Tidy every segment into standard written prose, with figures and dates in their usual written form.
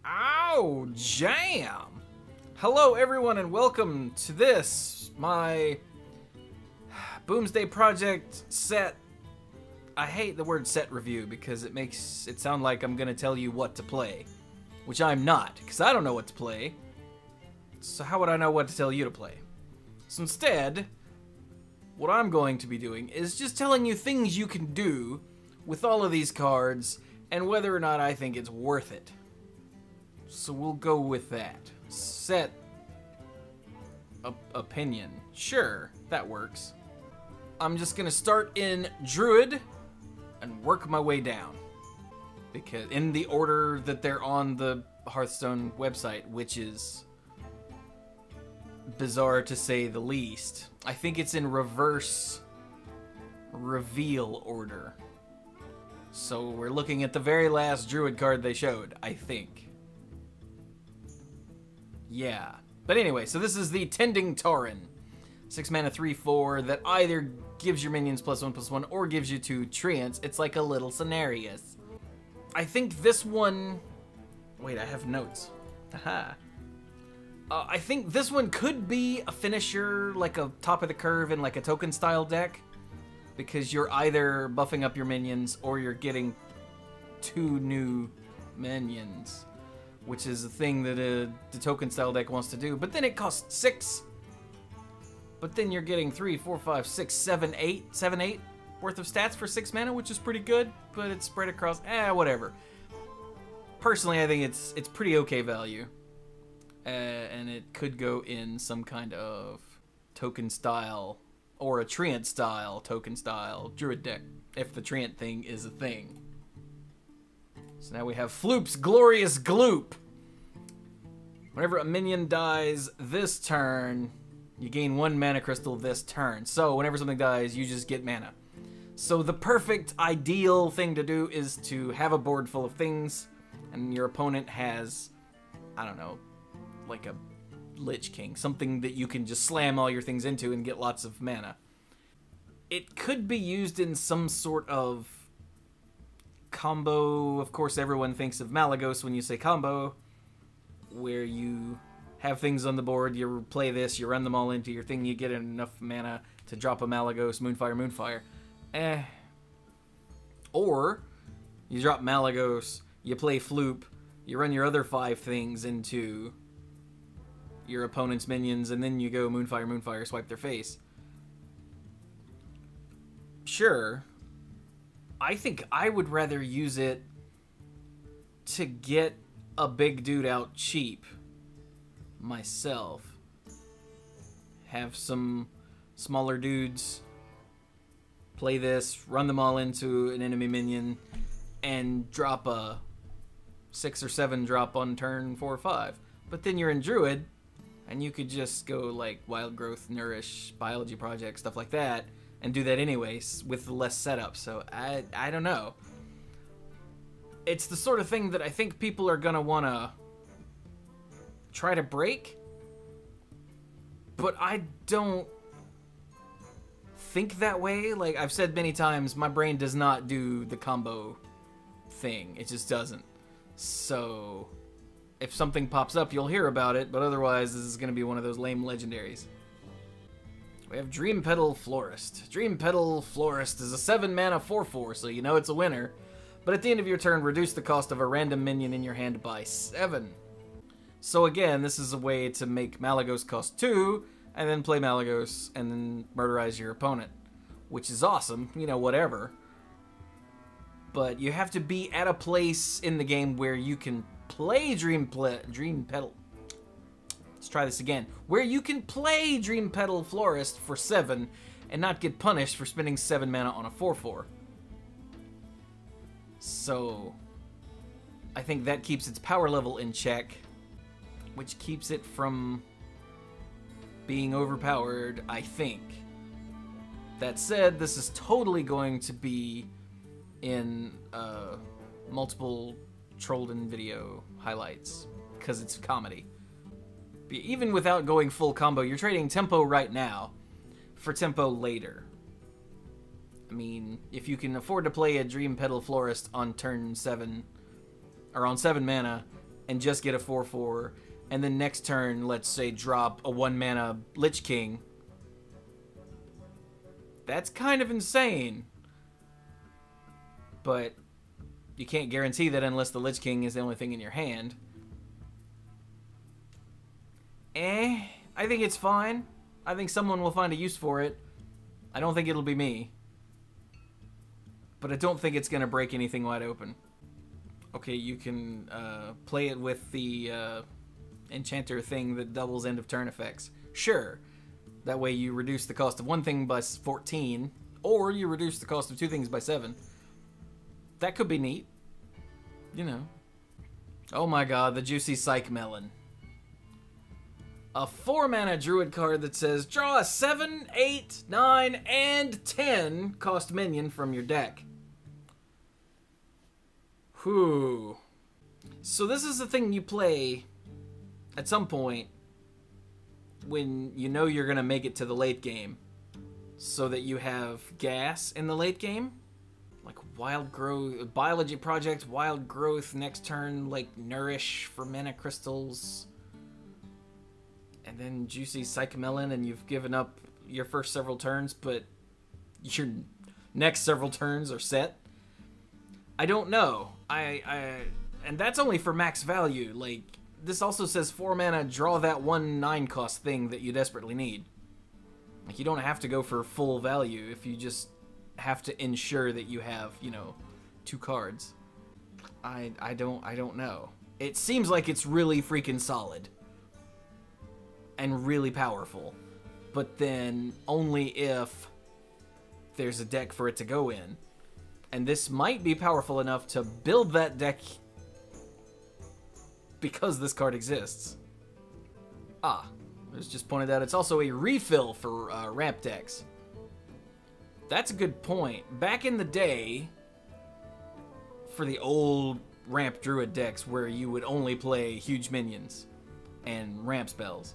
Oh, jam! Hello everyone and welcome to this, my Boomsday Project set. I hate the word set review because it makes it sound like I'm gonna tell you what to play, which I'm not, because I don't know what to play. So how would I know what to tell you to play? So instead, what I'm going to be doing is just telling you things you can do with all of these cards and whether or not I think it's worth it. So we'll go with that. Set opinion. Sure, that works. I'm just gonna start in Druid and work my way down, because in the order that they're on the Hearthstone website, which is bizarre to say the least. I think it's in reverse reveal order. So we're looking at the very last Druid card they showed, I think. Yeah. But anyway, so this is the Tending Tauren. 6 mana 3/4 that either gives your minions +1/+1 or gives you 2 Treants. It's like a little scenarios. I think this one... Wait, I have notes. Haha. I think this one could be a finisher, like a top of the curve in like a token style deck, because you're either buffing up your minions or you're getting 2 new minions, which is a thing that the token style deck wants to do. But then it costs 6. But then you're getting 3, 4, 5, 6, 7, 8 worth of stats for 6 mana, which is pretty good, but it's spread across, whatever. Personally, I think it's pretty okay value. And it could go in some kind of token style or a Treant style token style Druid deck, if the Treant thing is a thing. So now we have Floop's Glorious Gloop. Whenever a minion dies this turn, you gain 1 mana crystal this turn. So whenever something dies, you just get mana. So the perfect ideal thing to do is to have a board full of things, and your opponent has, I don't know, like a Lich King, something that you can just slam all your things into and get lots of mana. It could be used in some sort of combo. Of course, everyone thinks of Malygos when you say combo, where you have things on the board, you play this, you run them all into your thing, you get enough mana to drop a Malygos, Moonfire. Or you drop Malygos, you play Floop, you run your other 5 things into your opponent's minions, and then you go Moonfire, swipe their face. Sure. I think I would rather use it to get a big dude out cheap myself. Have some smaller dudes play this, run them all into an enemy minion, and drop a 6 or 7 drop on turn 4 or 5. But then you're in Druid, and you could just go like Wild Growth, Nourish, Biology Project, stuff like that, and do that anyways with less setup. So I don't know. It's the sort of thing that I think people are gonna wanna try to break, but I don't think that way. Like I've said many times, my brain does not do the combo thing. It just doesn't. So if something pops up, you'll hear about it, but otherwise this is going to be one of those lame legendaries. We have Dream Petal Florist. Dream Petal Florist is a 7 mana 4/4, so you know it's a winner. But at the end of your turn, reduce the cost of a random minion in your hand by 7. So again, this is a way to make Malygos cost 2, and then play Malygos, and then murderize your opponent. Which is awesome, you know, whatever. But you have to be at a place in the game where you can play Dream Petal. Let's try this again. Where you can play Dream Petal Florist for 7 and not get punished for spending 7 mana on a 4/4. So I think that keeps its power level in check, which keeps it from being overpowered, I think. That said, this is totally going to be in multiple Trollden video highlights, because it's comedy. But even without going full combo, you're trading tempo right now for tempo later. I mean, if you can afford to play a Dream Petal Florist on turn 7, or on 7 mana, and just get a 4/4, and then next turn, let's say, drop a 1-mana Lich King. That's kind of insane. But you can't guarantee that unless the Lich King is the only thing in your hand. I think it's fine. I think someone will find a use for it. I don't think it'll be me. But I don't think it's going to break anything wide open. Okay, you can play it with the enchanter thing that doubles end of turn effects. Sure. That way you reduce the cost of one thing by 14, or you reduce the cost of two things by 7. That could be neat. You know. Oh my god, the juicy Psych Melon. A 4-mana Druid card that says, draw a 7, 8, 9, and 10 cost minion from your deck. Whew. So this is the thing you play at some point when you know you're going to make it to the late game, so that you have gas in the late game. Like Wild Growth, Biology Project, Wild Growth, next turn, like Nourish for mana crystals. And then Juicy Psychomelon, and you've given up your first several turns, but your next several turns are set. I don't know. And that's only for max value. Like, this also says 4 mana, draw that 1 9 cost thing that you desperately need. Like, you don't have to go for full value if you just have to ensure that you have, you know, 2 cards. I don't know. It seems like it's really freaking solid. And really powerful. But then only if there's a deck for it to go in. And this might be powerful enough to build that deck because this card exists. Ah, it was just pointed out it's also a refill for ramp decks. That's a good point. Back in the day, for the old ramp druid decks where you would only play huge minions and ramp spells,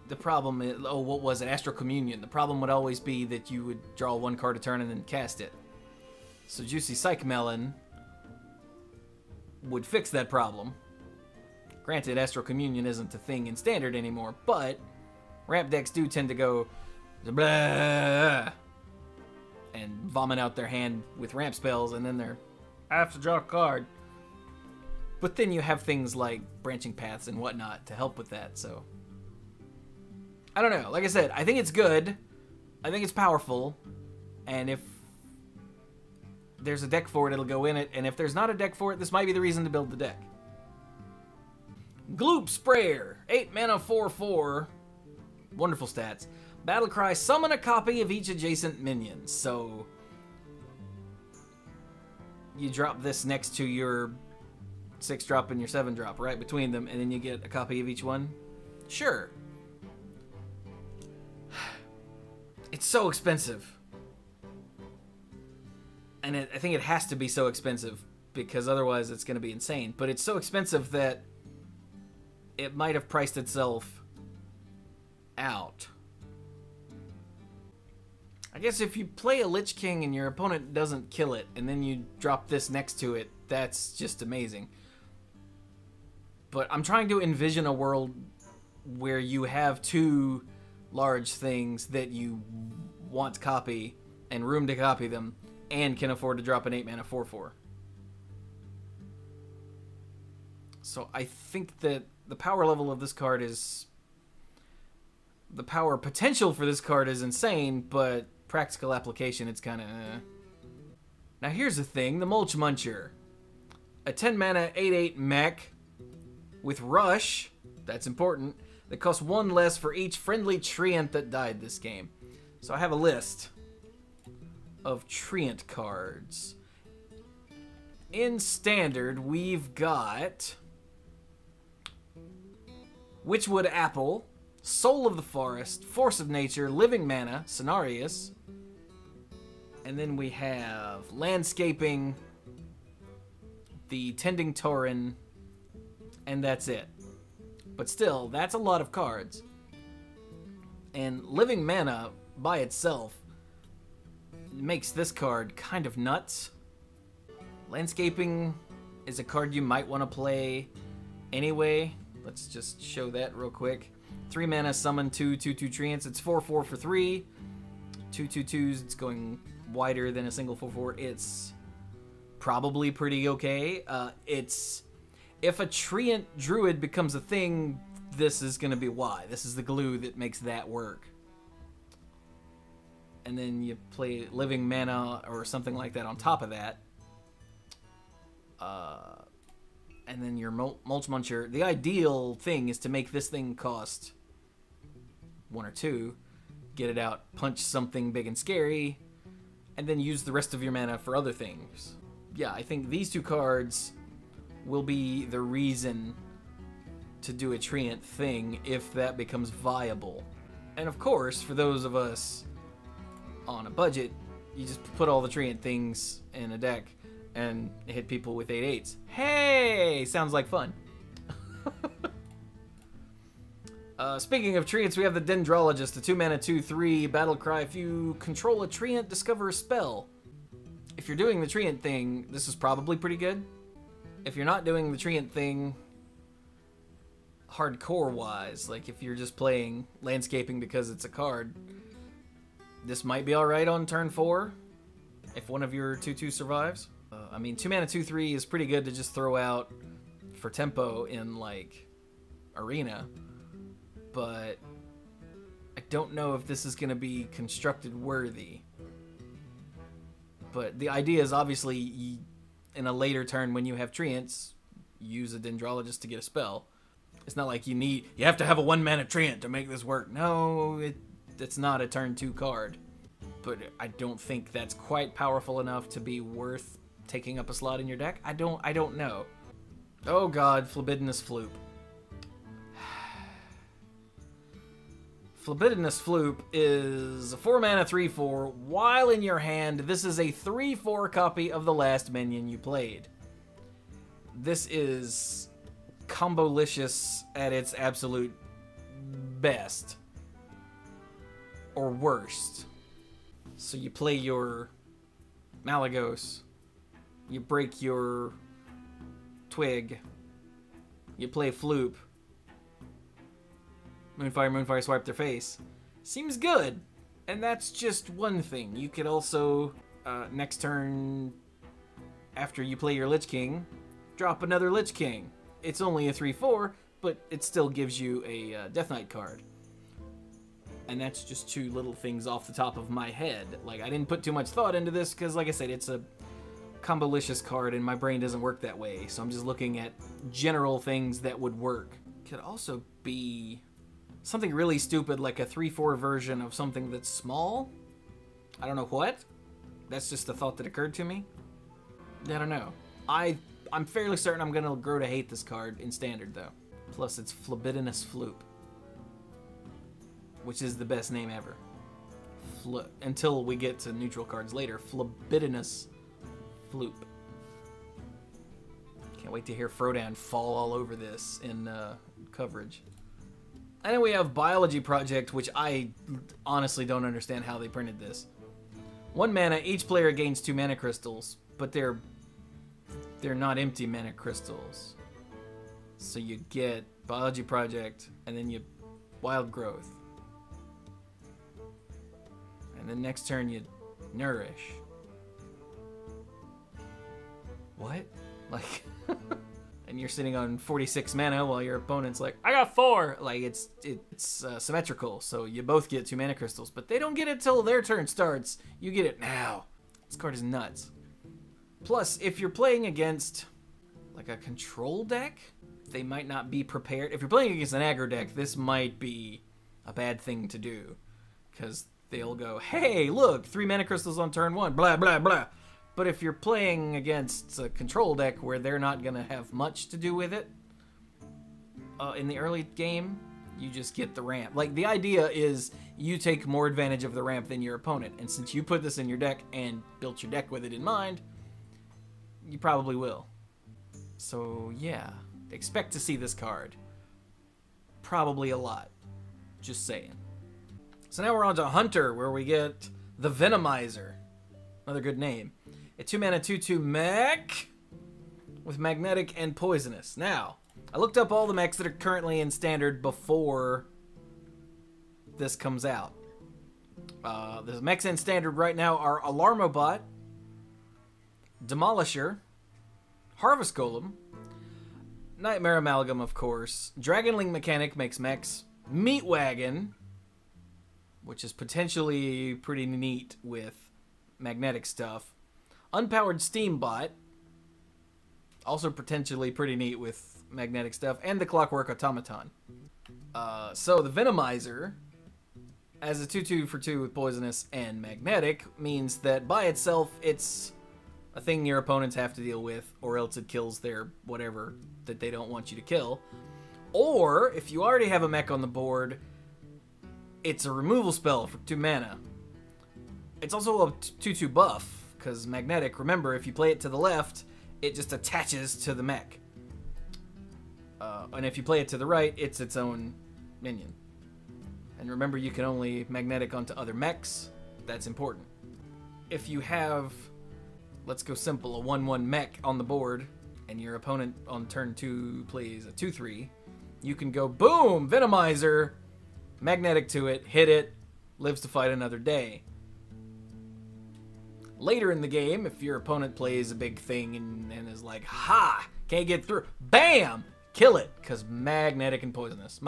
the problem is, oh, what was it? Astral Communion. The problem would always be that you would draw 1 card a turn and then cast it. So Juicy Psych Melon would fix that problem. Granted, Astral Communion isn't a thing in Standard anymore, but ramp decks do tend to go blah, and vomit out their hand with ramp spells, and then I have to draw a card. But then you have things like branching paths and whatnot to help with that, so I don't know. Like I said, I think it's good. I think it's powerful. And if there's a deck for it, it'll go in it. And if there's not a deck for it, this might be the reason to build the deck. Gloop Sprayer. 8 mana, 4/4. Wonderful stats. Battlecry, summon a copy of each adjacent minion. So you drop this next to your 6-drop and your 7-drop, right between them, and then you get a copy of each one. Sure. It's so expensive. And I think it has to be so expensive, because otherwise it's going to be insane. But it's so expensive that it might have priced itself out. I guess if you play a Lich King and your opponent doesn't kill it, and then you drop this next to it, that's just amazing. But I'm trying to envision a world where you have 2 large things that you want to copy and room to copy them, and can afford to drop an 8 mana 4/4. So I think that the power level of this card is, the power potential for this card is insane, but practical application, it's kind of Now here's the thing, the Mulch Muncher. A 10 mana 8/8 mech with Rush, that's important, that costs 1 less for each friendly Treant that died this game. So I have a list of Treant cards. In Standard, we've got Witchwood Apple, Soul of the Forest, Force of Nature, Living Mana, Cenarius, and then we have Landscaping, the Tending Tauren, and that's it. But still, that's a lot of cards. And Living Mana by itself makes this card kind of nuts. Landscaping is a card you might want to play anyway. Let's just show that real quick. 3 mana, summon 2/2/2 Treants. It's 4/4 for 3. 2/2/2s. It's going wider than a single 4/4. It's probably pretty okay. It's if a Treant Druid becomes a thing, this is going to be why. This is the glue that makes that work. And then you play Living Mana or something like that on top of that. And then your Mulch Muncher. The ideal thing is to make this thing cost 1 or 2. Get it out, punch something big and scary, and then use the rest of your mana for other things. Yeah, I think these 2 cards will be the reason to do a Treant thing if that becomes viable. And of course, for those of us on a budget, you just put all the Treant things in a deck and hit people with 8/8s. Hey! Sounds like fun. Speaking of Treants, we have the Dendrologist, a 2 mana 2/3 battle cry. If you control a Treant, discover a spell. If you're doing the Treant thing, this is probably pretty good. If you're not doing the Treant thing hardcore-wise, like if you're just playing landscaping because it's a card, this might be alright on turn 4 if one of your 2/2 survives. I mean, 2 mana 2/3 is pretty good to just throw out for tempo in, like, Arena. But I don't know if this is going to be constructed worthy. But the idea is obviously in a later turn when you have Treants, use a Dendrologist to get a spell. It's not like you have to have a 1 mana Treant to make this work. No, it's not a turn 2 card. But I don't think that's quite powerful enough to be worth taking up a slot in your deck. I don't know. Oh god, Phlebidinous Floop. Phlebidinous Floop is a 4 mana 3/4. While in your hand, this is a 3/4 copy of the last minion you played. This is combolicious at its absolute best. Or worst. So you play your Malagos. You break your Twig. You play Floop. Moonfire, swipe their face. Seems good. And that's just one thing. You could also, next turn, after you play your Lich King, drop another Lich King. It's only a 3/4, but it still gives you a Death Knight card. And that's just 2 little things off the top of my head. Like, I didn't put too much thought into this, because, like I said, it's a combolicious card, and my brain doesn't work that way. So I'm just looking at general things that would work. Could also be something really stupid, like a 3/4 version of something that's small. I don't know what. That's just a thought that occurred to me. I don't know. I'm fairly certain I'm gonna grow to hate this card in Standard, though. Plus, it's Phlebidinous Floop, which is the best name ever. Until we get to neutral cards later. Phlebidinous Floop. Can't wait to hear Frodan fall all over this in coverage. And then we have Biology Project, which I honestly don't understand how they printed this. 1 mana, each player gains 2 mana crystals, but they're not empty mana crystals. So you get Biology Project, and then you Wild Growth. And then next turn you Nourish. What? Like... And you're sitting on 46 mana while your opponent's like, I got 4! Like, it's symmetrical, so you both get 2 mana crystals, but they don't get it till their turn starts. You get it now. This card is nuts. Plus, if you're playing against, like, a control deck, they might not be prepared. If you're playing against an aggro deck, this might be a bad thing to do, because they'll go, hey, look, 3 mana crystals on turn 1, blah, blah, blah. But if you're playing against a control deck where they're not going to have much to do with it in the early game, you just get the ramp. Like, the idea is you take more advantage of the ramp than your opponent. And since you put this in your deck and built your deck with it in mind, you probably will. So, yeah. Expect to see this card. Probably a lot. Just saying. So now we're on to Hunter, where we get the Venomizer. Another good name. A 2 mana 2/2 mech. with magnetic and poisonous. Now, I looked up all the mechs that are currently in standard before this comes out. The mechs in standard right now are Alarmobot, Demolisher, Harvest Golem, Nightmare Amalgam, of course, Dragonling Mechanic makes mechs, Meat Wagon, which is potentially pretty neat with magnetic stuff, Unpowered Steambot, also potentially pretty neat with magnetic stuff, and the Clockwork Automaton. So the Venomizer, as a 2/2 for 2 with poisonous and magnetic, means that by itself it's a thing your opponents have to deal with, or else it kills their whatever that they don't want you to kill. Or, if you already have a mech on the board, it's a removal spell for 2 mana. It's also a 2/2 buff, because magnetic, remember, if you play it to the left, it just attaches to the mech. And if you play it to the right, it's its own minion. And remember, you can only magnetic onto other mechs. That's important. If you have, let's go simple, a 1/1 mech on the board, and your opponent on turn 2 plays a 2/3, you can go, boom, Venomizer, magnetic to it, hit it, lives to fight another day. Later in the game, if your opponent plays a big thing and is like, ha, can't get through, bam, kill it, because magnetic and poisonous.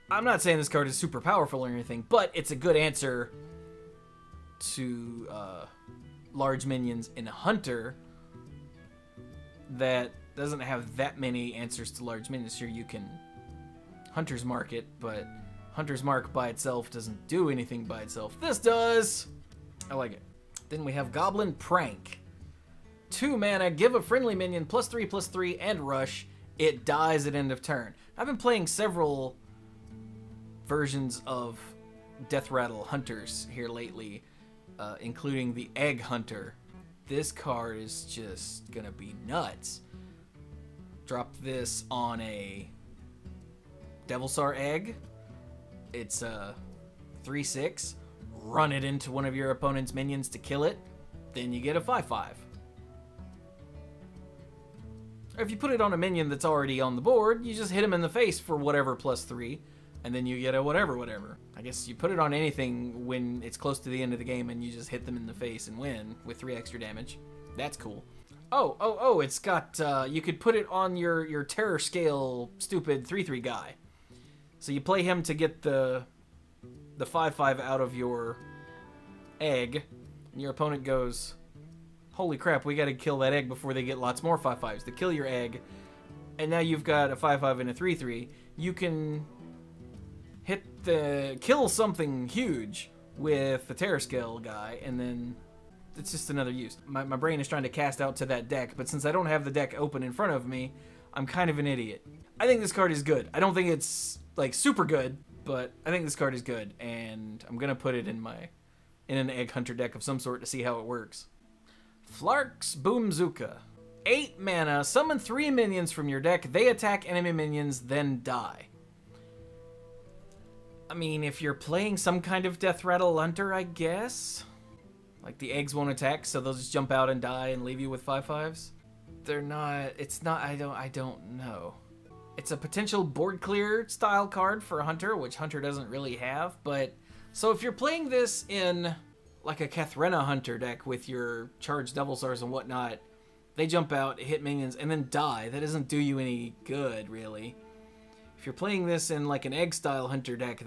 I'm not saying this card is super powerful or anything, but it's a good answer to large minions in Hunter that doesn't have that many answers to large minions. Sure, you can Hunter's Mark it, but Hunter's Mark by itself doesn't do anything by itself. This does! I like it. Then we have Goblin Prank. 2 mana, give a friendly minion +3/+3 and rush. It dies at end of turn. I've been playing several versions of deathrattle hunters here lately, including the Egg Hunter. This card is just gonna be nuts. Drop this on a Devilsar Egg. It's a 3/6. Run it into one of your opponent's minions to kill it. Then you get a 5/5. Or if you put it on a minion that's already on the board, you just hit him in the face for whatever +3, and then you get a whatever. I guess you put it on anything when it's close to the end of the game and you just hit them in the face and win with 3 extra damage. That's cool. Oh, it's got, you could put it on your terror scale stupid 3/3 guy. So you play him to get the 5/5 out of your egg, and your opponent goes, holy crap, we gotta kill that egg before they get lots more 5/5s to kill your egg. And now you've got a 5/5 and a 3/3. You can kill something huge with the terror scale guy, and then it's just another use. My brain is trying to cast out to that deck, but since I don't have the deck open in front of me, I'm kind of an idiot. I think this card is good. I don't think it's like super good, but I think this card is good, and I'm gonna put it in an Egg Hunter deck of some sort to see how it works. Flark's Boomzooka. 8 mana, summon 3 minions from your deck. They attack enemy minions, then die. I mean, if you're playing some kind of deathrattle hunter, I guess. Like the eggs won't attack, so they'll just jump out and die and leave you with 5/5s. They're not. It's not. I don't know. It's a potential board clear style card for a hunter, which Hunter doesn't really have. But so if you're playing this in like a Kathrena Hunter deck with your charged Devilsars and whatnot, they jump out, hit minions, and then die. That doesn't do you any good, really. If you're playing this in like an egg style Hunter deck,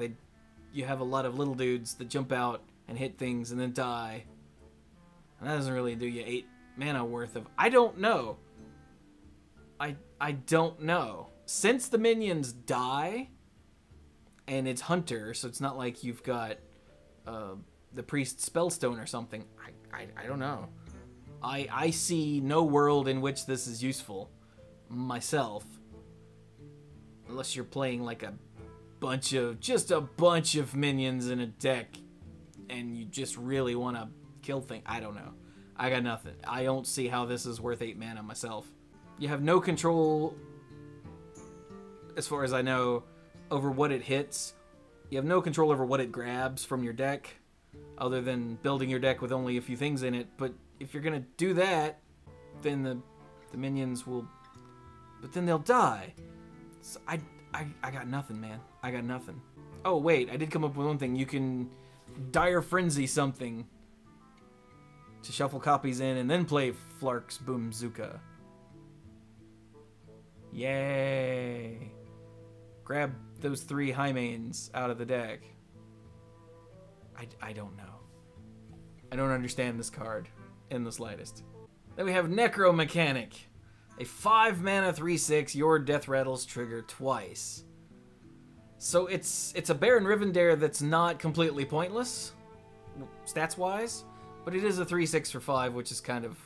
you have a lot of little dudes that jump out and hit things and then die. And that doesn't really do you 8 mana worth of. I don't know. I don't know. Since the minions die, and it's Hunter, so it's not like you've got the Priest Spellstone or something. I don't know. I see no world in which this is useful myself, unless you're playing like just a bunch of minions in a deck, and you just really want to kill things. I don't know. I got nothing. I don't see how this is worth 8 mana myself. You have no control, as far as I know, over what it hits. You have no control over what it grabs from your deck, other than building your deck with only a few things in it. But if you're going to do that, then the minions will... But then they'll die. So I got nothing, man. I got nothing. Oh, wait. I did come up with one thing. You can Dire Frenzy something to shuffle copies in and then play Flark's Boomzooka. Yay. Grab those 3 high mains out of the deck. I don't know. I don't understand this card in the slightest. Then we have Necromechanic. A 5 mana 3/6, your deathrattles trigger twice. So it's a Baron Rivendare that's not completely pointless, stats-wise, but it is a 3/6 for 5, which is kind of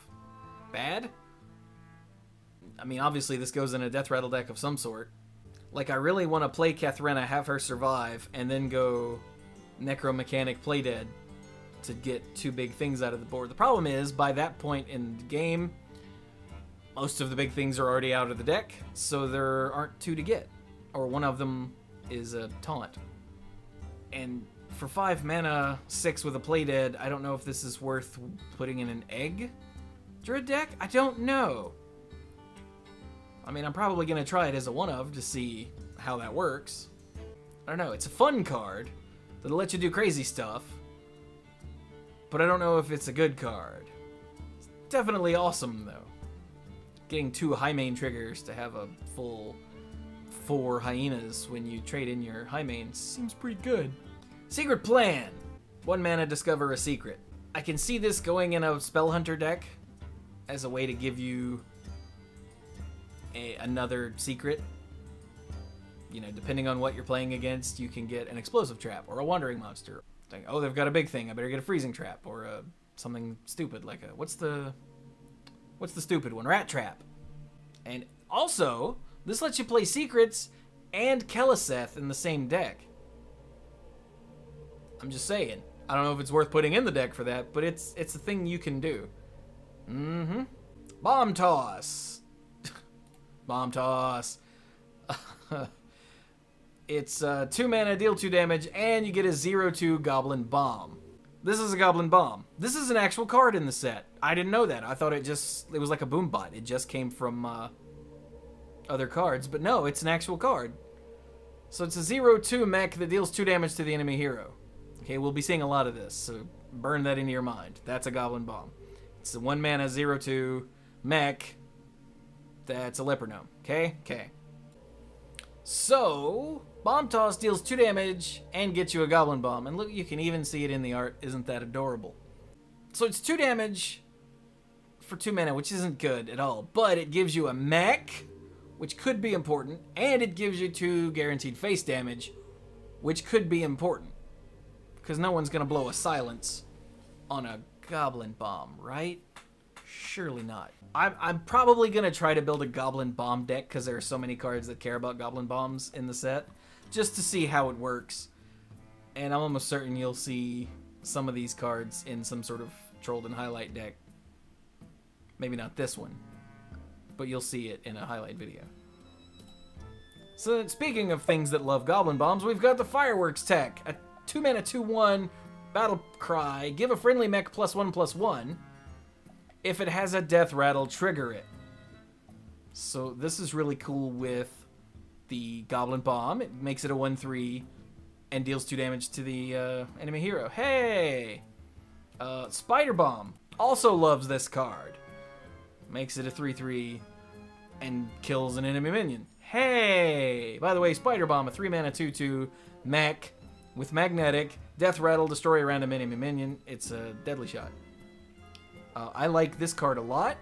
bad. I mean, obviously this goes in a deathrattle deck of some sort. Like, I really want to play Kathrena, have her survive, and then go Necromechanic Playdead to get 2 big things out of the board. The problem is, by that point in the game, most of the big things are already out of the deck, so there aren't 2 to get. Or one of them is a taunt. And for 5 mana, 6 with a Playdead, I don't know if this is worth putting in an egg Druid deck? I don't know. I mean, I'm probably going to try it as a one-of to see how that works. I don't know. It's a fun card that'll let you do crazy stuff, but I don't know if it's a good card. It's definitely awesome, though. Getting 2 high main triggers to have a full 4 hyenas when you trade in your high mains seems pretty good. Secret Plan. 1 mana, discover a secret. I can see this going in a Spell Hunter deck as a way to give you another secret. You know, depending on what you're playing against, you can get an explosive trap or a wandering monster. Think, oh, they've got a big thing, I better get a freezing trap, or something stupid like a what's the stupid one? Rat trap. And also, this lets you play secrets and Keleseth in the same deck. I'm just saying. I don't know if it's worth putting in the deck for that, but it's a thing you can do. Bomb Toss. Bomb Toss. It's 2 mana, deal 2 damage, and you get a 0/2 Goblin Bomb. This is a Goblin Bomb. This is an actual card in the set. I didn't know that. I thought it was like a boom bot. It just came from other cards, but no, it's an actual card. So it's a 0/2 mech that deals 2 damage to the enemy hero. Okay, we'll be seeing a lot of this, so burn that into your mind. That's a Goblin Bomb. It's a 1 mana 0/2 mech that's a leper gnome. Okay? Okay. So, Bomb Toss deals 2 damage and gets you a Goblin Bomb. And look, you can even see it in the art. Isn't that adorable? So it's 2 damage for 2 mana, which isn't good at all. But it gives you a mech, which could be important. And it gives you 2 guaranteed face damage, which could be important. Because no one's going to blow a silence on a Goblin Bomb, right? Surely not. I'm probably going to try to build a Goblin Bomb deck because there are so many cards that care about Goblin Bombs in the set, just to see how it works. And I'm almost certain you'll see some of these cards in some sort of Trolled and Highlight deck. Maybe not this one, but you'll see it in a highlight video. So speaking of things that love Goblin Bombs, we've got the Fireworks tech. A 2 mana 2/1 Battle Cry. Give a friendly mech +1/+1. If it has a death rattle, trigger it. So this is really cool with the Goblin Bomb. It makes it a 1/3 and deals 2 damage to the enemy hero. Hey! Spider Bomb also loves this card. Makes it a 3/3 and kills an enemy minion. Hey! By the way, Spider Bomb, a 3 mana 2/2 mech with magnetic, death rattle, destroy a random enemy minion. It's a deadly shot. I like this card a lot,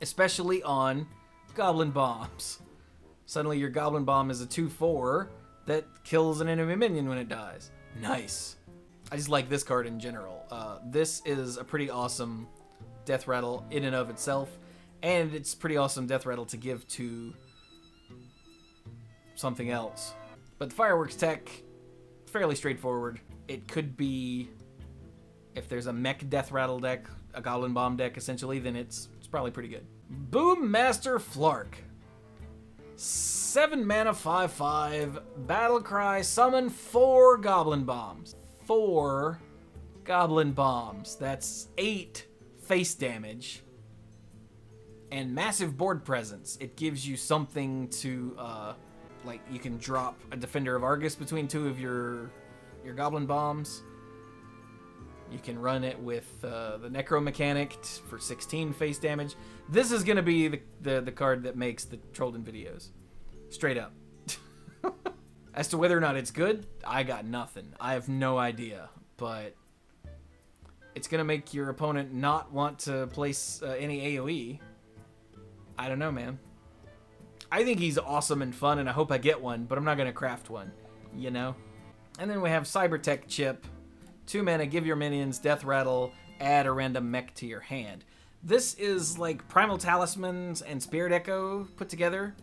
especially on Goblin Bombs. Suddenly your Goblin Bomb is a 2/4 that kills an enemy minion when it dies. Nice. I just like this card in general. This is a pretty awesome death rattle in and of itself, and it's pretty awesome death rattle to give to something else. But the Fireworks tech, fairly straightforward. It could be, if there's a mech death rattle deck, a Goblin Bomb deck essentially, then it's probably pretty good. Boom Master Flark. 7 mana 5/5 Battle Cry, summon 4 Goblin Bombs. 4 Goblin Bombs. That's 8 face damage. And massive board presence. It gives you something to, like, you can drop a Defender of Argus between two of your Goblin Bombs. You can run it with the Necro mechanic for 16 face damage. This is going to be the card that makes the Trollden videos. Straight up. As to whether or not it's good, I got nothing. I have no idea. But it's going to make your opponent not want to place any AoE. I don't know, man. I think he's awesome and fun, and I hope I get one, but I'm not going to craft one, you know? And then we have Cybertech Chip. 2 mana, give your minions Death Rattle, add a random mech to your hand. This is like Primal Talismans and Spirit Echo put together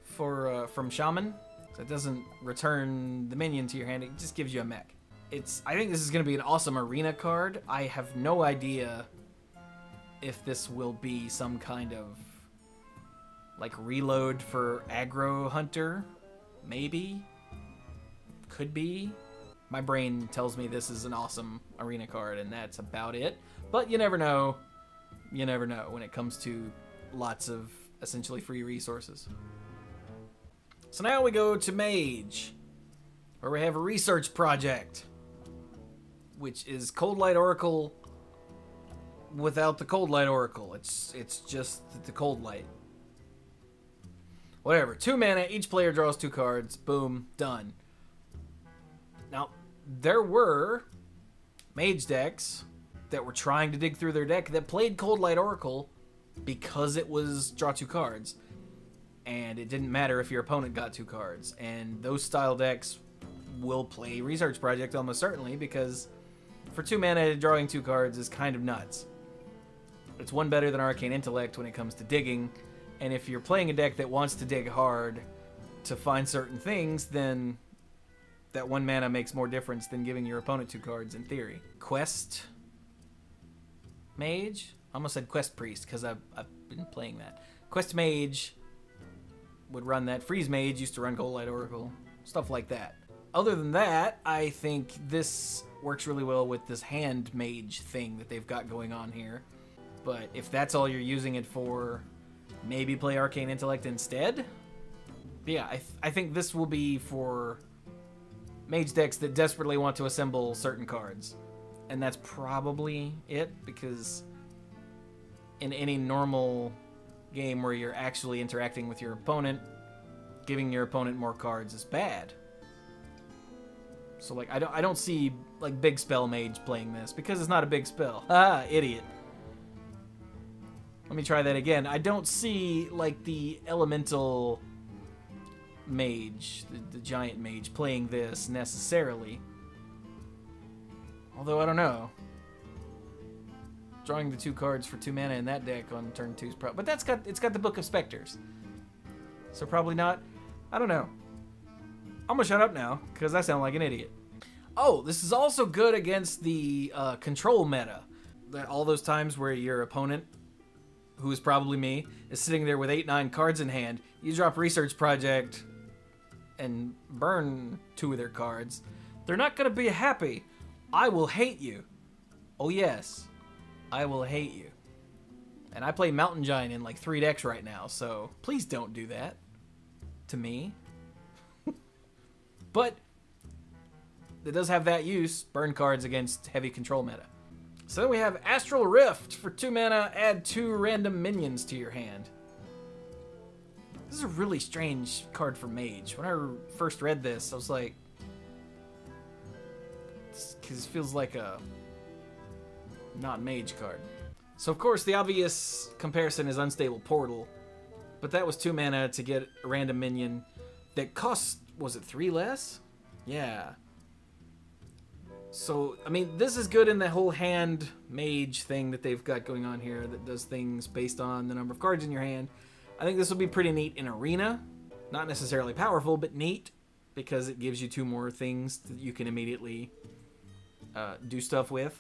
for from Shaman. So it doesn't return the minion to your hand, it just gives you a mech. I think this is going to be an awesome arena card. I have no idea if this will be some kind of like reload for aggro hunter. Maybe. Could be. My brain tells me this is an awesome arena card, and that's about it. But you never know. You never know when it comes to lots of essentially free resources. So now we go to Mage, where we have a research project, which is Cold Light Oracle without the Cold Light Oracle. It's just the Cold Light. Whatever. 2 mana, each player draws 2 cards. Boom, done. Now, there were Mage decks that were trying to dig through their deck that played Cold Light Oracle because it was draw 2 cards. And it didn't matter if your opponent got 2 cards. And those style decks will play Research Project almost certainly, because for 2 mana, drawing 2 cards is kind of nuts. It's one better than Arcane Intellect when it comes to digging. And if you're playing a deck that wants to dig hard to find certain things, then that 1 mana makes more difference than giving your opponent 2 cards in theory. Quest Mage? I almost said Quest Priest because I've been playing that. Quest Mage would run that. Freeze Mage used to run Cold Light Oracle. Stuff like that. Other than that, I think this works really well with this Hand Mage thing that they've got going on here. But if that's all you're using it for, maybe play Arcane Intellect instead? But yeah, I think this will be for Mage decks that desperately want to assemble certain cards. And that's probably it, because in any normal game where you're actually interacting with your opponent, giving your opponent more cards is bad. So like I don't see like Big Spell Mage playing this because it's not a big spell. Ah, idiot. Let me try that again. I don't see like the Elemental Mage, the Giant Mage, playing this necessarily. Although I don't know. Drawing the 2 cards for 2 mana in that deck on turn 2 is but it's got the Book of Specters. So probably not. I don't know. I'm gonna shut up now because I sound like an idiot. Oh, this is also good against the control meta. All those times where your opponent, who is probably me, is sitting there with 8-9 cards in hand. You drop Research Project and burn 2 of their cards. They're not gonna be happy. I will hate you. Oh yes, I will hate you. And I play Mountain Giant in like 3 decks right now, so please don't do that to me. But it does have that use, burn cards against heavy control meta. So then we have Astral Rift. For 2 mana, add 2 random minions to your hand. This is a really strange card for Mage. When I first read this, I was like, because it feels like a not Mage card. So of course the obvious comparison is Unstable Portal, but that was 2 mana to get a random minion that costs, was it 3 less? Yeah. So, I mean, this is good in the whole hand Mage thing that they've got going on here that does things based on the number of cards in your hand. I think this will be pretty neat in Arena. Not necessarily powerful, but neat, because it gives you 2 more things that you can immediately do stuff with.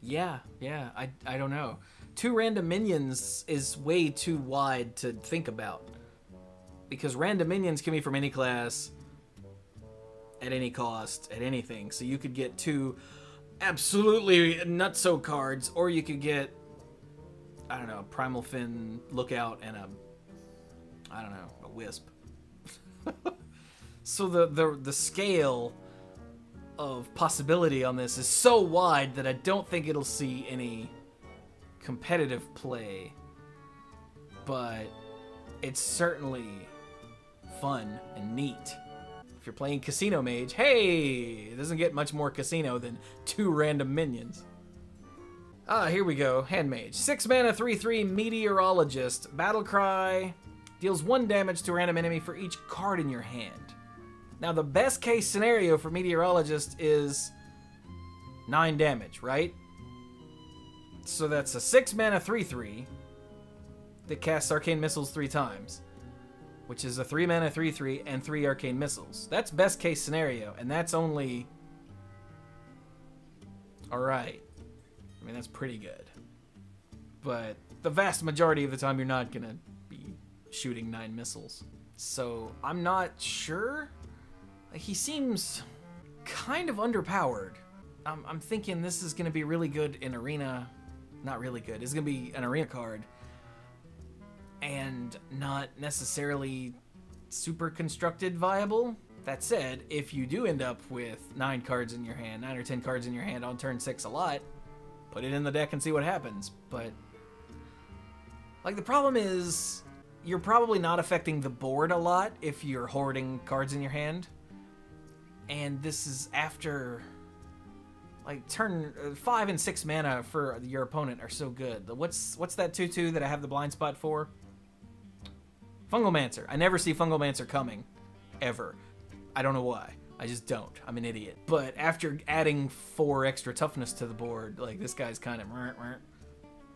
Yeah, I don't know. 2 random minions is way too wide to think about, because random minions can be from any class, at any cost, at anything. So you could get 2 absolutely nutso cards, or you could get I don't know, a Primal Fin Lookout and I don't know, a Wisp. So the scale of possibility on this is so wide that I don't think it'll see any competitive play, but it's certainly fun and neat. If you're playing Casino Mage, hey, it doesn't get much more casino than 2 random minions. Ah, here we go, Hand Mage. 6 mana, 3/3 Meteorologist. Battle Cry deals 1 damage to a random enemy for each card in your hand. Now, the best case scenario for Meteorologist is 9 damage, right? So that's a 6 mana 3/3 that casts Arcane Missiles 3 times, which is a 3 mana 3/3 and 3 Arcane Missiles. That's best case scenario, and that's only... Alright. I mean, that's pretty good. But the vast majority of the time, you're not going to be shooting 9 missiles. So, I'm not sure. He seems kind of underpowered. I'm thinking this is going to be really good in Arena. Not really good. It's going to be an Arena card. And not necessarily super constructed viable. That said, if you do end up with 9 cards in your hand, 9 or 10 cards in your hand on turn 6 a lot, put it in the deck and see what happens. But, like, the problem is, you're probably not affecting the board a lot if you're hoarding cards in your hand. And this is after, like, turn 5 and 6 mana for your opponent are so good. What's that 2/2 that I have the blind spot for? Fungalmancer. I never see Fungalmancer coming, ever. I don't know why. I just don't. I'm an idiot. But after adding 4 extra toughness to the board, like, this guy's kind of...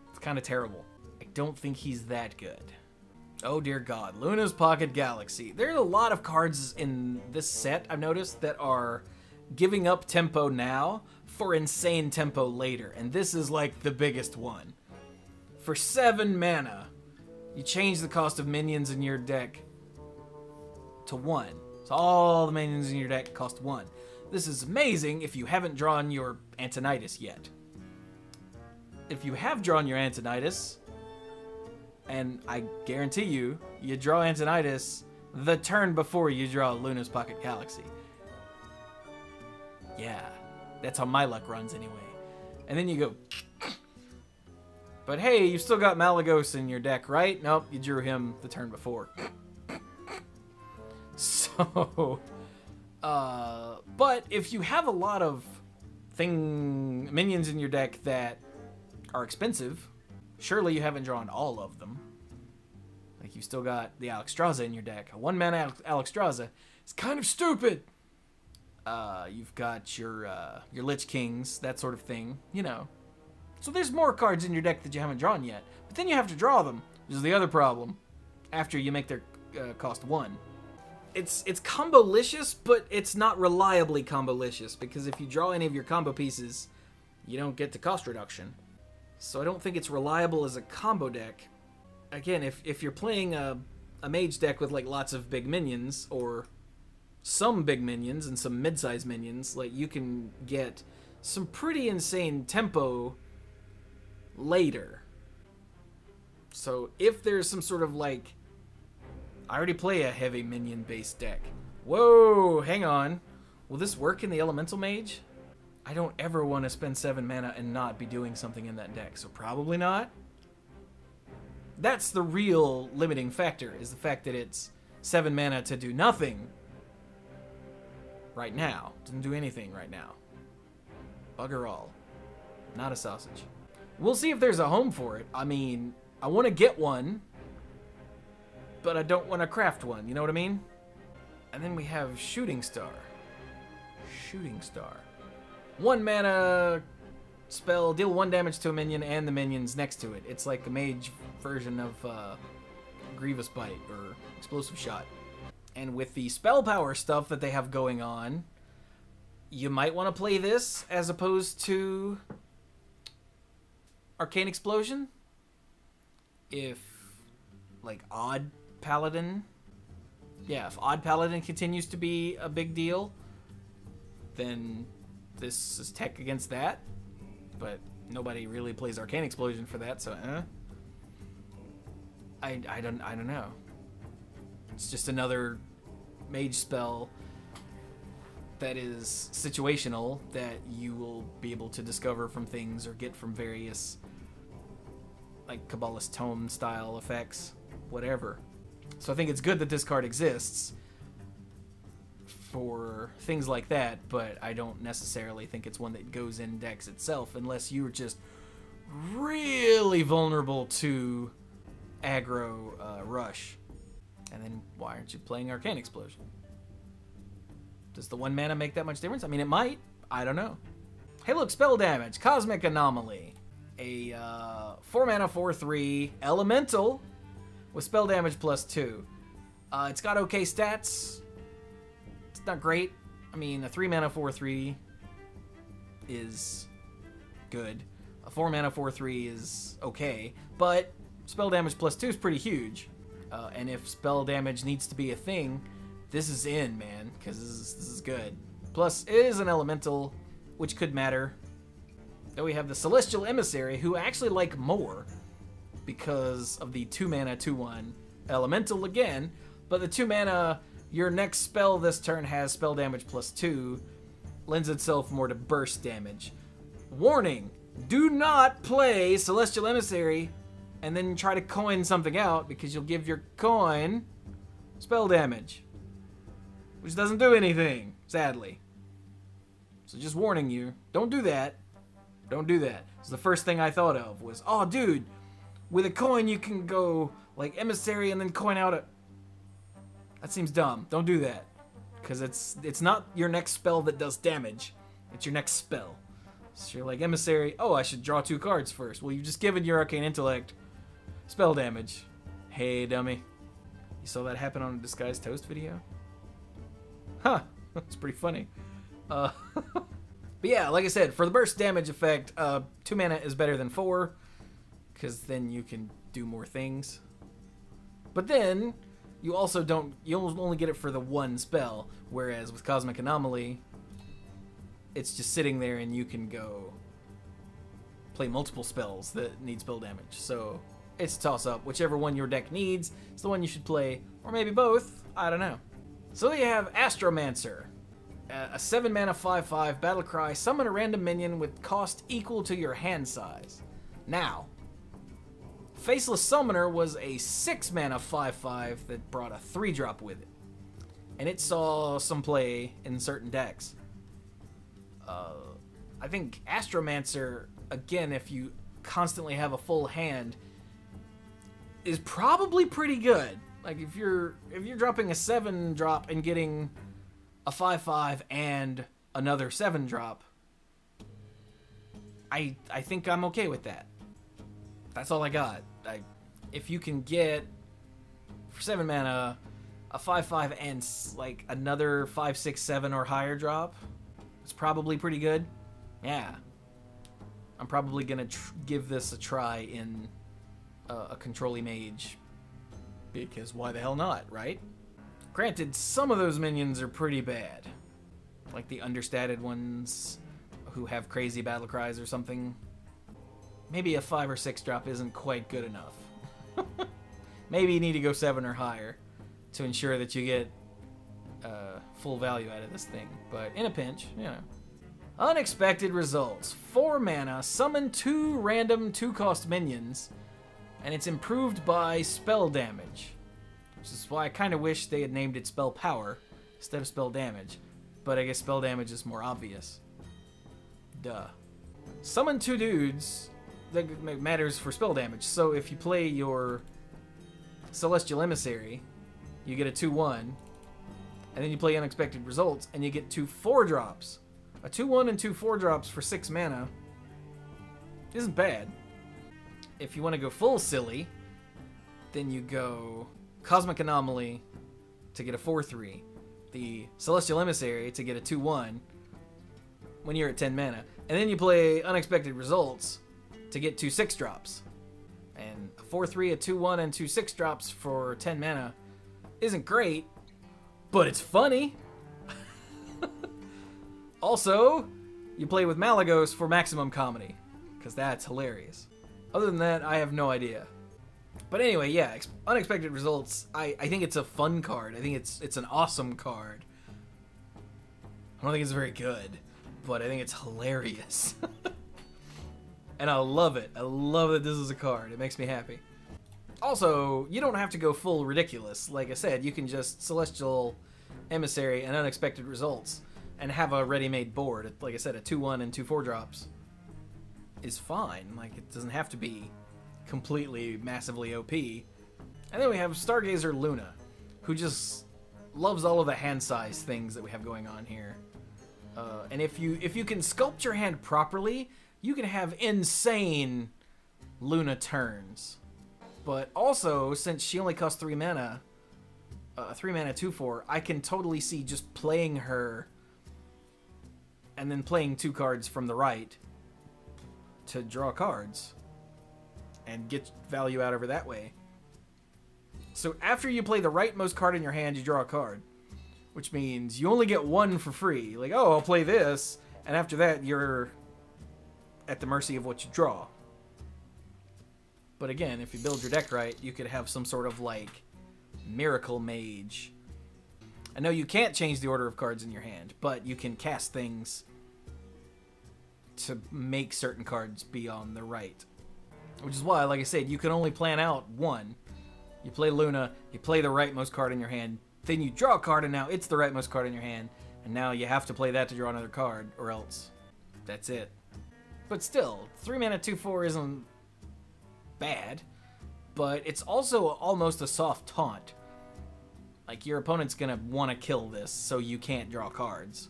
It's kind of terrible. I don't think he's that good. Oh dear God, Luna's Pocket Galaxy. There are a lot of cards in this set, I've noticed, that are giving up tempo now for insane tempo later. And this is like the biggest one. For 7 mana, you change the cost of minions in your deck to 1. So all the minions in your deck cost 1. This is amazing if you haven't drawn your Antonidas yet. If you have drawn your Antonidas, and I guarantee you, you draw Antonidas the turn before you draw Luna's Pocket Galaxy. Yeah, that's how my luck runs anyway. And then you go... But hey, you've still got Malagos in your deck, right? Nope, you drew him the turn before. So... but if you have a lot of minions in your deck that are expensive... Surely you haven't drawn all of them. Like, you still got the Alexstrasza in your deck. A 1-mana Alexstrasza is kind of stupid. You've got your Lich Kings, that sort of thing, you know. So there's more cards in your deck that you haven't drawn yet. But then you have to draw them, which is the other problem, after you make their cost 1. It's combo-licious, but it's not reliably combo-licious, because if you draw any of your combo pieces, you don't get the cost reduction. So I don't think it's reliable as a combo deck. Again, if you're playing a mage deck with like lots of big minions, or some big minions and some mid-sized minions, like, you can get some pretty insane tempo later. So if there's some sort of like... I already play a heavy minion-based deck. Whoa, hang on. Will this work in the Elemental Mage? I don't ever want to spend 7 mana and not be doing something in that deck, so probably not. That's the real limiting factor, is the fact that it's 7 mana to do nothing right now. Doesn't do anything right now. Bugger all. Not a sausage. We'll see if there's a home for it. I mean, I want to get one, but I don't want to craft one, you know what I mean? And then we have Shooting Star. Shooting Star. 1 mana spell, deal 1 damage to a minion and the minions next to it. It's like a mage version of Grievous Bite or Explosive Shot. And with the spell power stuff that they have going on, you might want to play this as opposed to Arcane Explosion. If, like, Odd Paladin... Yeah, if Odd Paladin continues to be a big deal, then... This is tech against that, but nobody really plays Arcane Explosion for that, so I don't know. It's just another mage spell that is situational that you will be able to discover from things or get from various like Kabbalist tome style effects, whatever. So I think it's good that this card exists for things like that, but I don't necessarily think it's one that goes in decks itself unless you're just really vulnerable to aggro rush. And then why aren't you playing Arcane Explosion? Does the 1 mana make that much difference? I mean, it might. I don't know. Hey, look, spell damage. Cosmic Anomaly. A 4 mana 4/3 elemental with spell damage +2. It's got okay stats. It's not great. I mean, a 3 mana 4/3 is good. A 4 mana 4/3 is okay, but spell damage +2 is pretty huge. And if spell damage needs to be a thing, this is in, man, because this is good. Plus, it is an elemental, which could matter. Then we have the Celestial Emissary, who I actually like more because of the 2 mana 2/1 elemental again. But the 2 mana, your next spell this turn has spell damage +2, lends itself more to burst damage. Warning, do not play Celestial Emissary and then try to coin something out, because you'll give your coin spell damage, which doesn't do anything, sadly. So just warning you, don't do that. Don't do that. So the first thing I thought of was, oh dude, with a coin you can go like Emissary and then coin out a... That seems dumb. Don't do that. Because it's not your next spell that does damage. It's your next spell. So you're like, Emissary, oh, I should draw 2 cards first. Well, you've just given your Arcane Intellect spell damage. Hey, dummy. You saw that happen on a Disguised Toast video? Huh. That's pretty funny. But yeah, like I said, for the burst damage effect, 2 mana is better than 4, because then you can do more things. But then, you also don't, you'll only get it for the 1 spell, whereas with Cosmic Anomaly, it's just sitting there and you can go play multiple spells that need spell damage. So it's a toss-up. Whichever one your deck needs is the one you should play, or maybe both, I don't know. So you have Astromancer. A 7 mana 5/5 battlecry, summon a random minion with cost equal to your hand size. Now, Faceless Summoner was a 6 mana 5/5 that brought a 3-drop with it. And it saw some play in certain decks. I think Astromancer, again, if you constantly have a full hand, is probably pretty good. Like if you're dropping a 7-drop and getting a 5/5 and another 7-drop, I think I'm okay with that. That's all I got. If you can get for 7 mana a 5/5 and like another 5, 6, 7 or higher drop, it's probably pretty good. Yeah, I'm probably gonna give this a try in a Control-y Mage, because why the hell not, right? Granted, some of those minions are pretty bad, like the understated ones who have crazy battle cries or something. Maybe a 5 or 6 drop isn't quite good enough. Maybe you need to go 7 or higher to ensure that you get full value out of this thing. But in a pinch, you know. Unexpected Results. 4 mana, summon 2 random 2-cost minions, and it's improved by spell damage. Which is why I kind of wish they had named it Spell Power instead of Spell Damage. But I guess Spell Damage is more obvious. Duh. Summon 2 dudes. That matters for spell damage. So if you play your Celestial Emissary, you get a 2/1, and then you play Unexpected Results, and you get 2 4-drops. A 2/1 and 2 4-drops for 6 mana isn't bad. If you want to go full silly, then you go Cosmic Anomaly to get a 4/3, the Celestial Emissary to get a 2/1 when you're at 10 mana, and then you play Unexpected Results to get 2 6-drops. And a 4/3, a 2/1, and 2 6-drops for 10 mana isn't great, but it's funny. Also, you play with Malagos for maximum comedy, because that's hilarious. Other than that, I have no idea. But anyway, yeah, unexpected results. I think it's a fun card. I think it's an awesome card. I don't think it's very good, but I think it's hilarious. And I love it. I love that this is a card. It makes me happy. Also, you don't have to go full ridiculous. Like I said, you can just Celestial Emissary and Unexpected Results and have a ready-made board. Like I said, a 2/1 and 2/4 drops is fine. Like, it doesn't have to be completely massively OP. And then we have Stargazer Luna, who just loves all of the hand size things that we have going on here. And if you can sculpt your hand properly, you can have insane Luna turns. But also, since she only costs 3 mana, 3 mana 2/4, I can totally see just playing her and then playing 2 cards from the right to draw cards and get value out of her that way. So after you play the rightmost card in your hand, you draw a card, which means you only get 1 for free. Like, oh, I'll play this, and after that, you're at the mercy of what you draw. But again, if you build your deck right, you could have some sort of, like, Miracle Mage. I know you can't change the order of cards in your hand, but you can cast things to make certain cards be on the right. Which is why, like I said, you can only plan out 1. You play Luna, you play the rightmost card in your hand, then you draw a card, and now it's the rightmost card in your hand, and now you have to play that to draw another card, or else that's it. But still, 3 mana 2/4 isn't bad, but it's also almost a soft taunt. Like, your opponent's gonna want to kill this, so you can't draw cards.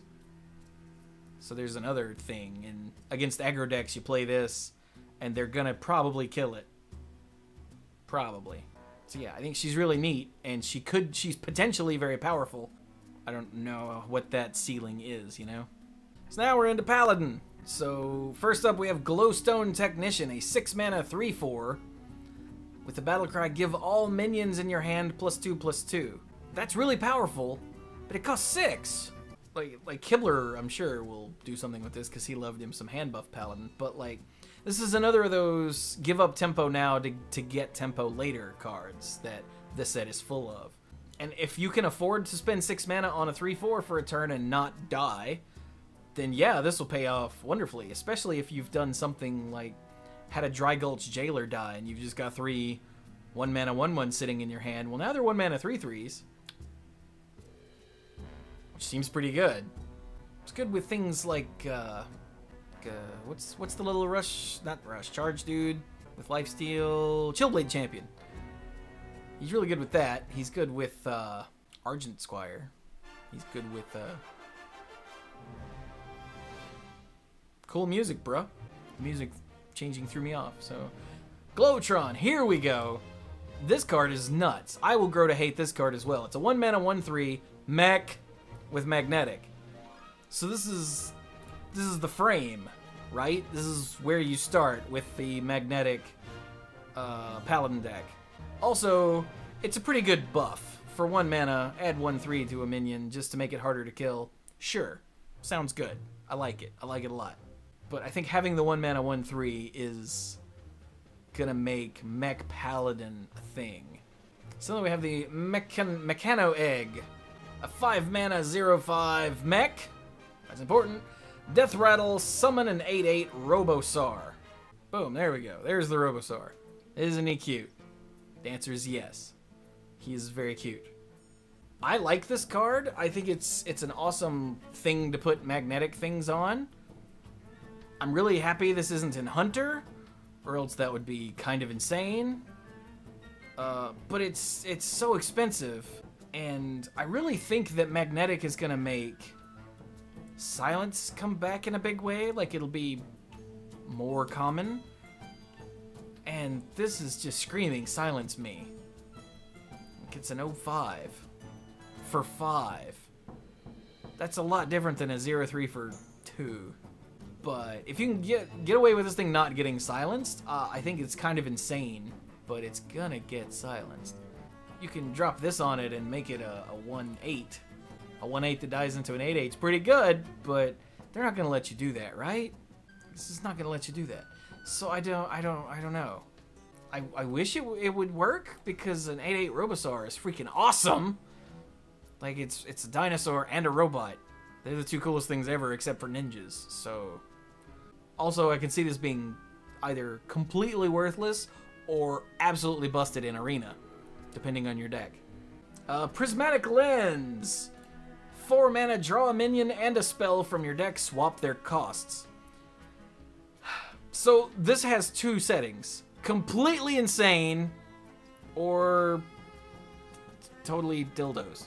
So there's another thing, and against aggro decks, you play this, and they're gonna probably kill it. Probably. So yeah, I think she's really neat, and she's potentially very powerful. I don't know what that ceiling is, you know? So now we're into Paladin. So first up we have Glowstone Technician, a 6 mana 3/4. With the battle cry, give all minions in your hand +2/+2. That's really powerful, but it costs 6. Like Kibler, I'm sure, will do something with this because he loved him some hand buff Paladin. But like, this is another of those give up tempo now to get tempo later cards that this set is full of. And if you can afford to spend 6 mana on a 3/4 for a turn and not die, then yeah, this will pay off wonderfully. Especially if you've done something like had a Dry Gulch Jailer die and you've just got 3 1 mana 1/1 sitting in your hand. Well, now they're 1 mana 3/3s. Which seems pretty good. It's good with things like, what's the little charge dude with lifesteal? Chillblade Champion. He's really good with that. He's good with, Argent Squire. He's good with, cool music, bruh. Music changing threw me off, so. Glowtron, here we go. This card is nuts. I will grow to hate this card as well. It's a 1 mana 1/3 mech with magnetic. So this is the frame, right? This is where you start with the magnetic Paladin deck. Also, it's a pretty good buff. For 1 mana, add 1/3 to a minion just to make it harder to kill. Sure, sounds good. I like it. I like it a lot. But I think having the 1 mana 1/3 is gonna make Mech Paladin a thing. So then we have the Mechano Egg. A 5 mana 0/5 mech. That's important. Deathrattles, summon an 8/8 Robosar. Boom, there we go. There's the Robosar. Isn't he cute? The answer is yes. He is very cute. I like this card. I think it's an awesome thing to put magnetic things on. I'm really happy this isn't in Hunter, or else that would be kind of insane. But it's so expensive. And I really think that magnetic is gonna make silence come back in a big way. Like, it'll be more common. And this is just screaming silence me. Like, it's an 0/5 for 5. That's a lot different than a 0/3 for 2. But if you can get away with this thing not getting silenced, I think it's kind of insane. But it's gonna get silenced. You can drop this on it and make it a 1/8. A 1/8 that dies into an 8/8 is pretty good, but they're not gonna let you do that, right? This is not gonna let you do that. So I don't know. I wish it would work, because an 8/8 Robosaur is freaking awesome. Like, it's a dinosaur and a robot. They're the two coolest things ever, except for ninjas. So, also, I can see this being either completely worthless or absolutely busted in Arena, depending on your deck. Prismatic Lens. 4 mana, draw a minion and a spell from your deck, swap their costs. So this has 2 settings. Completely insane or totally dildos.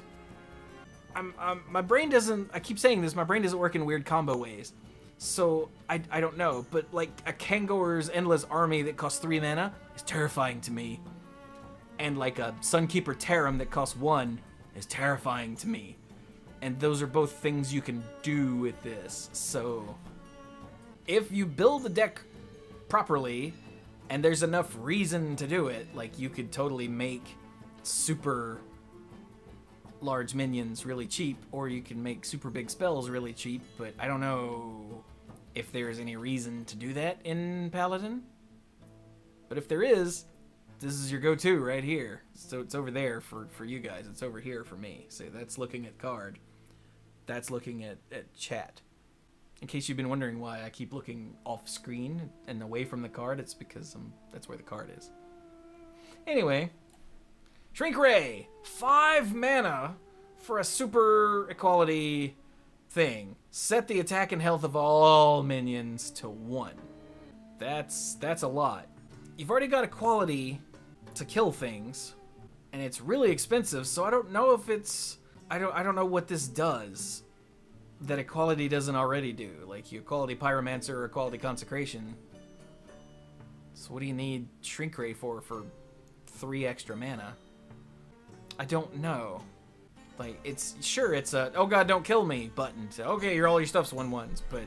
My brain doesn't, I keep saying this, my brain doesn't work in weird combo ways. So I don't know, but like a Kangor's Endless Army that costs 3 mana is terrifying to me. And like a Sunkeeper Tarim that costs 1 is terrifying to me. And those are both things you can do with this. So if you build the deck properly and there's enough reason to do it, like you could totally make super large minions really cheap, or you can make super big spells really cheap, but I don't know if there's any reason to do that in Paladin. But if there is, this is your go-to right here. So it's over there for you guys. It's over here for me. So that's looking at card. That's looking at chat. In case you've been wondering why I keep looking off screen and away from the card, it's because that's where the card is. Anyway, Shrink Ray, 5 mana for a super equality thing. Set the attack and health of all minions to 1. That's a lot. You've already got equality to kill things, and it's really expensive, so I don't know if it's... I don't know what this does that equality doesn't already do. Like, equality Pyromancer or equality Consecration. So what do you need Shrink Ray for 3 extra mana? I don't know. Like, it's a oh god don't kill me button. So okay, all your stuff's 1/1s, but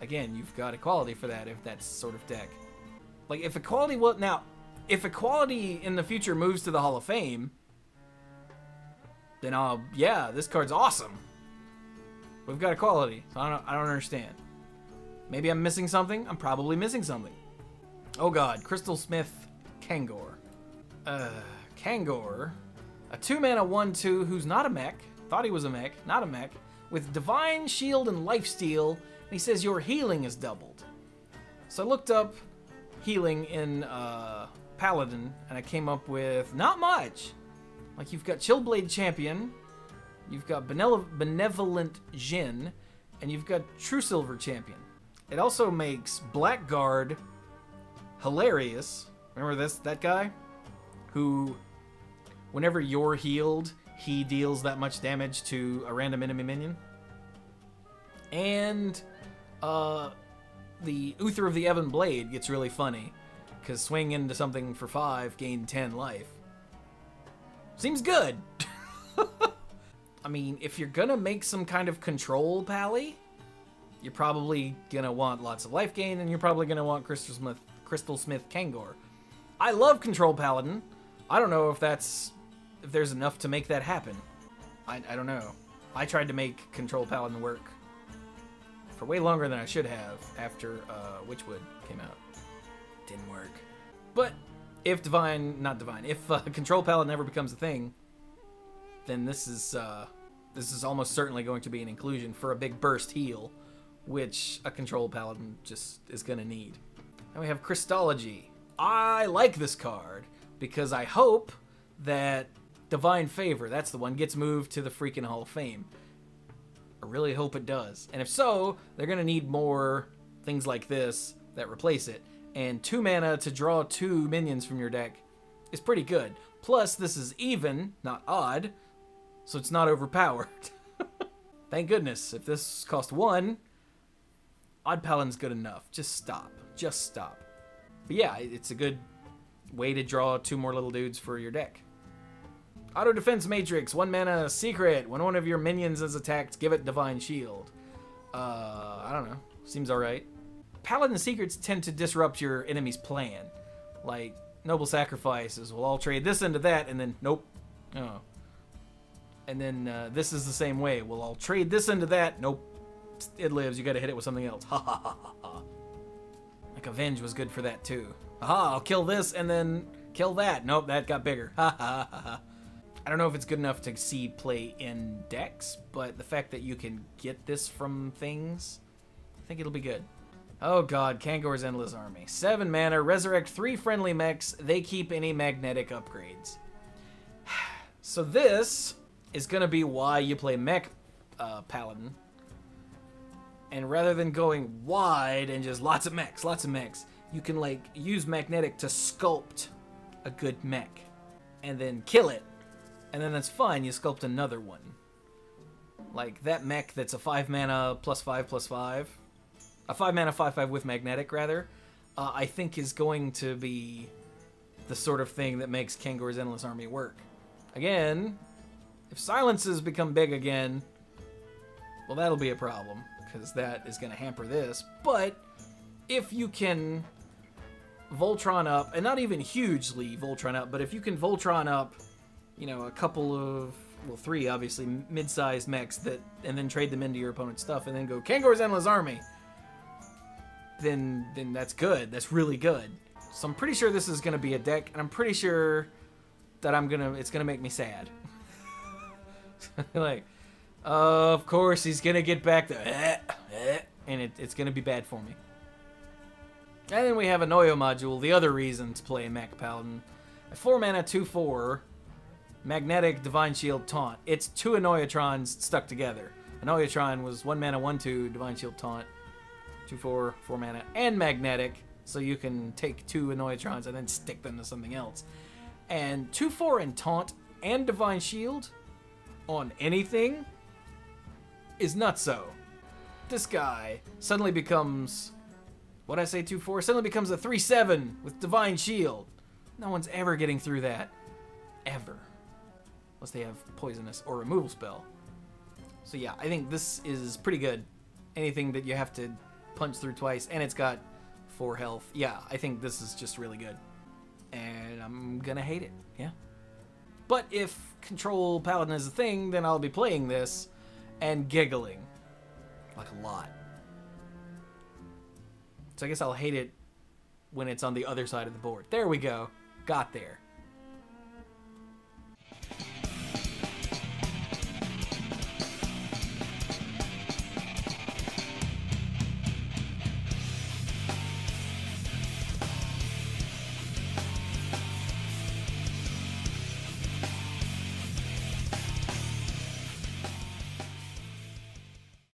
again, you've got equality for that if that's sort of deck. Like, if equality if equality in the future moves to the Hall of Fame, then yeah, this card's awesome. We've got equality, so I don't understand. Maybe I'm missing something. I'm probably missing something. Oh god, Crystal Smith Kangor. Kangor, a 2 mana 1/2 who's not a mech. Thought he was a mech, not a mech. With Divine Shield and Lifesteal, and he says your healing is doubled. So I looked up healing in Paladin, and I came up with not much. Like, you've got Chillblade Champion, you've got Benevolent Jin, and you've got True Silver Champion. It also makes Blackguard hilarious. Remember that guy? Who, whenever you're healed, he deals that much damage to a random enemy minion. And the Uther of the Ebon Blade gets really funny, because swing into something for 5, gain 10 life. Seems good. I mean, if you're gonna make some kind of control pally, you're probably gonna want lots of life gain, and you're probably gonna want Crystal Smith Kangor. I love Control Paladin. I don't know if there's enough to make that happen. I don't know. I tried to make Control Paladin work for way longer than I should have after Witchwood came out. Didn't work. But if if Control Paladin never becomes a thing, then this is almost certainly going to be an inclusion for a big burst heal, which a Control Paladin just is going to need. Then we have Christology. I like this card because I hope that Divine Favor, that's the one, gets moved to the freaking Hall of Fame. I really hope it does. And if so, they're going to need more things like this that replace it. And 2 mana to draw 2 minions from your deck is pretty good. Plus, this is even, not odd, so it's not overpowered. Thank goodness. If this cost 1, Odd Paladin's good enough. Just stop. Just stop. But yeah, it's a good way to draw 2 more little dudes for your deck. Auto Defense Matrix, 1 mana secret. When one of your minions is attacked, give it Divine Shield. I don't know. Seems alright. Paladin secrets tend to disrupt your enemy's plan. Like, Noble Sacrifices. Well, I'll trade this into that, and then, nope. Oh. And then this is the same way. Well, I'll trade this into that. Nope. It lives. You gotta hit it with something else. Ha ha ha ha ha. Like, Avenge was good for that, too. Aha, I'll kill this and then kill that. Nope, that got bigger. Ha ha ha ha. I don't know if it's good enough to see play in decks, but the fact that you can get this from things, I think it'll be good. Oh god, Kangor's Endless Army. 7 mana, resurrect 3 friendly mechs. They keep any magnetic upgrades. So this is going to be why you play mech Paladin. And rather than going wide and just lots of mechs, you can like use magnetic to sculpt a good mech. And then kill it. And then that's fine, you sculpt another one. Like that mech that's a 5 mana +5/+5. A 5 mana 5/5 with magnetic, rather. I think is going to be the sort of thing that makes Kangor's Endless Army work. Again, if silences become big again, well, that'll be a problem, because that is going to hamper this. But if you can Voltron up, and not even hugely Voltron up, but if you can Voltron up, you know, a couple of, well, 3 obviously mid-sized mechs that, and then trade them into your opponent's stuff, and then go Kangor's Endless Army, then that's good. That's really good. So I'm pretty sure this is gonna be a deck, and I'm pretty sure that it's gonna make me sad. Like, of course he's gonna get back the and it's gonna be bad for me. And then we have a Noyo module, the other reason to play Mech Paladin. A 4 mana 2/4. Magnetic Divine Shield Taunt. It's 2 Annoyatrons stuck together. Annoyatron was 1 mana 1/2 Divine Shield Taunt. 2/4, 4 mana, and magnetic. So you can take 2 Annoyatrons and then stick them to something else. And 2/4 and Taunt and Divine Shield on anything is nutso. This guy suddenly becomes, what'd I say, 2/4? Suddenly becomes a 3/7 with Divine Shield. No one's ever getting through that. Ever. Unless they have poisonous or removal spell. So yeah, I think this is pretty good. Anything that you have to punch through twice, and it's got 4 health. Yeah, I think this is just really good. And I'm gonna hate it, yeah. But if Control Paladin is a thing, then I'll be playing this and giggling. Like a lot. So I guess I'll hate it when it's on the other side of the board. There we go. Got there.